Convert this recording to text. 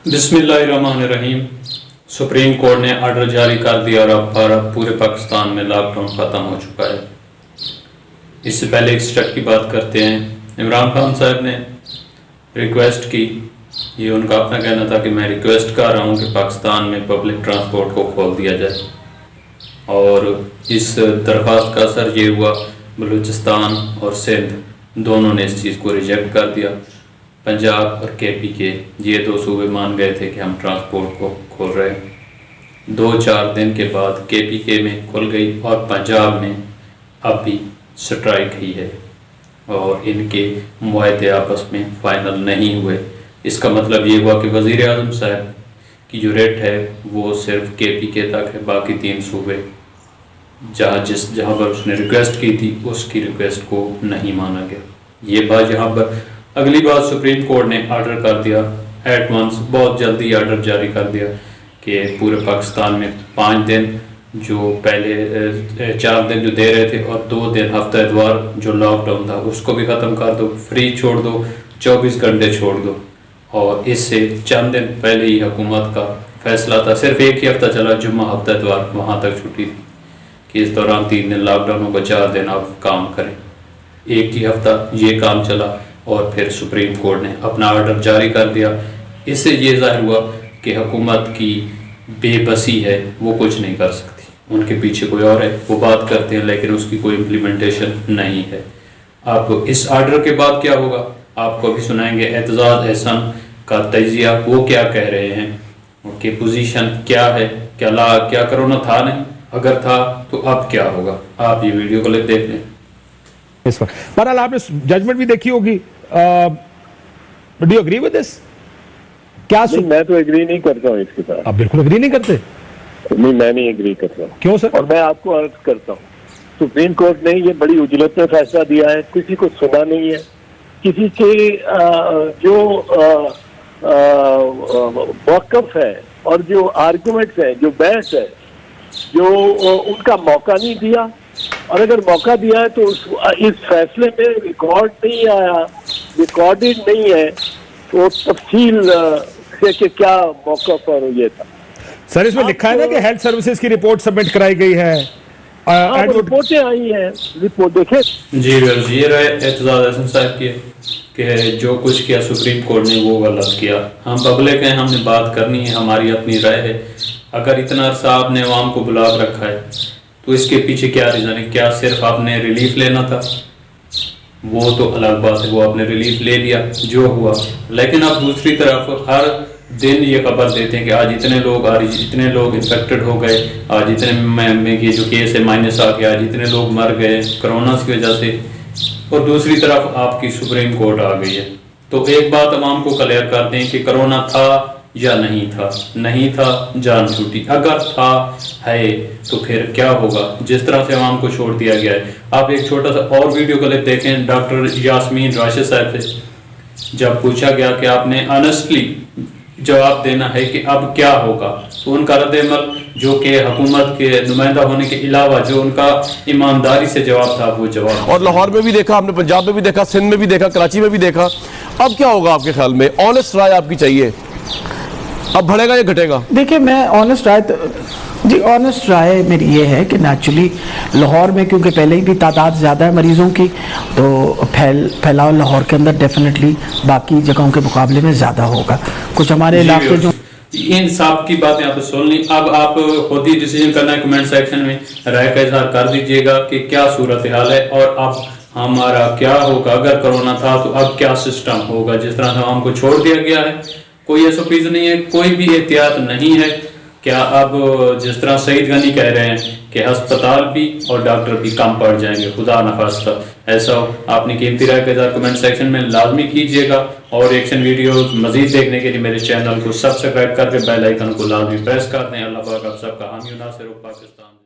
بسم اللہ الرحمن الرحیم۔ سپریم کورٹ نے آرڈر جاری کر دیا اور اب پورے پاکستان میں لاک ڈاؤن ختم ہو چکا ہے۔ اس سے پہلے ایک سٹیپ کی بات کرتے ہیں۔ عمران خان صاحب نے ریکویسٹ کی، یہ ان کا اپنا کہنا تھا کہ میں ریکویسٹ کر رہا ہوں کہ پاکستان میں پبلک ٹرانسپورٹ کو کھول دیا جائے، اور اس درخواست کا اثر یہ ہوا بلوچستان اور سندھ دونوں نے اس چیز کو ریجیکٹ کر دیا۔ پنجاب اور کے پی کے یہ دو صوبے مان گئے تھے کہ ہم ٹرانسپورٹ کو کھول رہے ہیں۔ 2-4 دن کے بعد کے پی کے میں کھل گئی اور پنجاب میں اب بھی سٹرائک ہی ہے، اور ان کے معاہدے آپس میں فائنل نہیں ہوئے۔ اس کا مطلب یہ ہوا کہ وزیر اعظم صاحب کی جو ریٹ ہے وہ صرف کے پی کے تک ہے، باقی 3 صوبے جہاں پر اس نے ریکویسٹ کی تھی اس کی ریکویسٹ کو نہیں مانا گیا۔ یہ بات یہاں پر اگلی بات سپریم کورٹ نے آرڈر کر دیا ایٹ ونس، بہت جلدی آرڈر جاری کر دیا کہ پورے پاکستان میں 5 دن جو پہلے 4 دن جو دے رہے تھے اور 2 دن ہفتہ اتوار جو لاک ڈاؤن تھا اس کو بھی ختم کر دو، فری چھوڑ دو، 24 گھنٹے چھوڑ دو۔ اور اس سے چند دن پہلے ہی حکومت کا فیصلہ تھا، صرف ایک ہی ہفتہ چلا، جمعہ ہفتہ اتوار، وہاں تک چھٹی تھی کہ اس دوران 3 دن لاک ڈاؤن ہوگا، 4 دن آپ کام کریں۔ ایک ہی ہفتہ یہ کام چلا اور پھر سپریم کورٹ نے اپنا آرڈر جاری کر دیا۔ اس سے یہ ظاہر ہوا کہ حکومت کی بے بسی ہے، وہ کچھ نہیں کر سکتی، ان کے پیچھے کوئی اور ہے، وہ بات کرتے ہیں لیکن اس کی کوئی امپلیمنٹیشن نہیں ہے۔ اب اس آرڈر کے بعد کیا ہوگا آپ کو بھی سنائیں گے۔ اعتزاز احسن کا تجزیہ، وہ کیا کہہ رہے ہیں، ان کی پوزیشن کیا ہے، کیا کرونا تھا نہیں، اگر تھا تو اب کیا ہوگا، آپ یہ ویڈیو کلپ دیکھ لیں۔ اس وقت بہرحال آپ نے ججمنٹ بھی دیکھی ہوگی، do you agree with this? کیا میں تو اگری نہیں کرتا ہوں اس کے ساتھ۔ آپ بالکل اگری نہیں کرتے؟ نہیں، میں نہیں اگری کرتا ہوں۔ کیوں سر؟ اور میں آپ کو عرض کرتا ہوں، سپریم کورٹ نے یہ بڑی اجلت میں فیصلہ دیا ہے، کسی کو سنا نہیں ہے، کسی کے جو موقف ہے اور جو آرگومنٹس ہیں، جو بحث ہے، جو ان کا موقع نہیں دیا، اور اگر موقع دیا ہے تو اس فیصلے میں ریکارڈ نہیں آیا، ریکارڈڈ نہیں ہے، تو تفصیل سے کہ کیا موقف اور یہ تھا۔ سر اس میں لکھا ہے نا کہ ہیلتھ سروسز کی رپورٹ سبمٹ کرائی گئی ہے، رپورٹیں آئی ہیں، رپورٹ دیکھیں۔ جی یہ رائے اعتزاز احسن صاحب کی کہ جو کچھ کیا سپریم کورٹ نے وہ غلط کیا۔ ہم پبلک ہیں، ہم نے بات کرنی ہے، ہماری اپنی رائے ہے۔ اگر اتنا عرصہ آپ نے عوام کو بلاک رکھا ہے تو اس کے پیچھے کیا ریزن ہے؟ کیا صرف آپ نے ریلیف لینا تھا؟ وہ تو الگ بات ہے، وہ آپ نے ریلیف لے لیا جو ہوا، لیکن آپ دوسری طرف ہر دن یہ خبر دیتے ہیں کہ آج اتنے لوگ انفیکٹڈ ہو گئے، آج اتنے میں یہ جو کیس ہے مائنس آ گیا، آج اتنے لوگ مر گئے کرونا کی وجہ سے، اور دوسری طرف آپ کی سپریم کورٹ آ گئی ہے۔ تو ایک بات عوام کو کلیئر کر دیں کہ کرونا تھا یا نہیں تھا، نہیں تھا جان چھوٹی، اگر تھا ہے تو پھر کیا ہوگا؟ جس طرح سے عوام کو چھوڑ دیا گیا ہے۔ آپ ایک چھوٹا سا اور ویڈیو کلپ دیکھیں ڈاکٹر یاسمین راشد صاحب سے، جب پوچھا گیا کہ آپ نے آنیسٹلی جواب دینا ہے کہ اب کیا ہوگا، تو ان کا رد عمل جو کہ حکومت کے نمائندہ ہونے کے علاوہ جو ان کا ایمانداری سے جواب تھا وہ جواب۔ اور لاہور میں بھی دیکھا، ہم نے پنجاب میں بھی دیکھا، سندھ میں بھی دیکھا، کراچی میں بھی دیکھا، اب کیا ہوگا آپ کے خیال میں؟ آنیسٹ رائے آپ کی چاہیے، اب بڑھے گا یا گھٹے گا؟ دیکھیں میں آنیسٹ رائے میری یہ ہے کہ نیچرلی لاہور میں کیونکہ پہلے ہی بھی تعداد زیادہ ہے مریضوں کی، تو پھیلاؤ لاہور کے اندر ڈیفینیٹلی باقی جگہوں کے مقابلے میں زیادہ ہوگا۔ کچھ ہمارے علاقے جو ان سب کی باتیں آپ سن لیں، اب آپ خود ہی ڈیسیجن کرنا ہے، کمنٹ سیکشن میں رائے کا اظہار کر دیجئے گا کہ کیا صورتحال ہے اور اب ہمارا کیا ہوگا۔ اگر کرونا تھا تو اب کیا سسٹم ہوگا؟ جس طرح سے ہم کو چھوڑ دیا گیا ہے، کوئی ایس او پیز نہیں ہے، کوئی بھی احتیاط نہیں ہے، کیا اب جس طرح سعید غنی کہہ رہے ہیں کہ ہسپتال بھی اور ڈاکٹر بھی کم پڑ جائیں گے، خدا نخواستہ ایسا ہو؟ آپ نے قیمتی رائے کا اظہار کمنٹ سیکشن میں لازمی کیجئے گا، اور ایکشن ویڈیوز مزید دیکھنے کے لیے میرے چینل کو سبسکرائب کر کے بیل آئیکن کو لازمی پریس کر دیں۔ اللہ پاک آپ سب کا حامی و ناصر ہو۔ پاکستان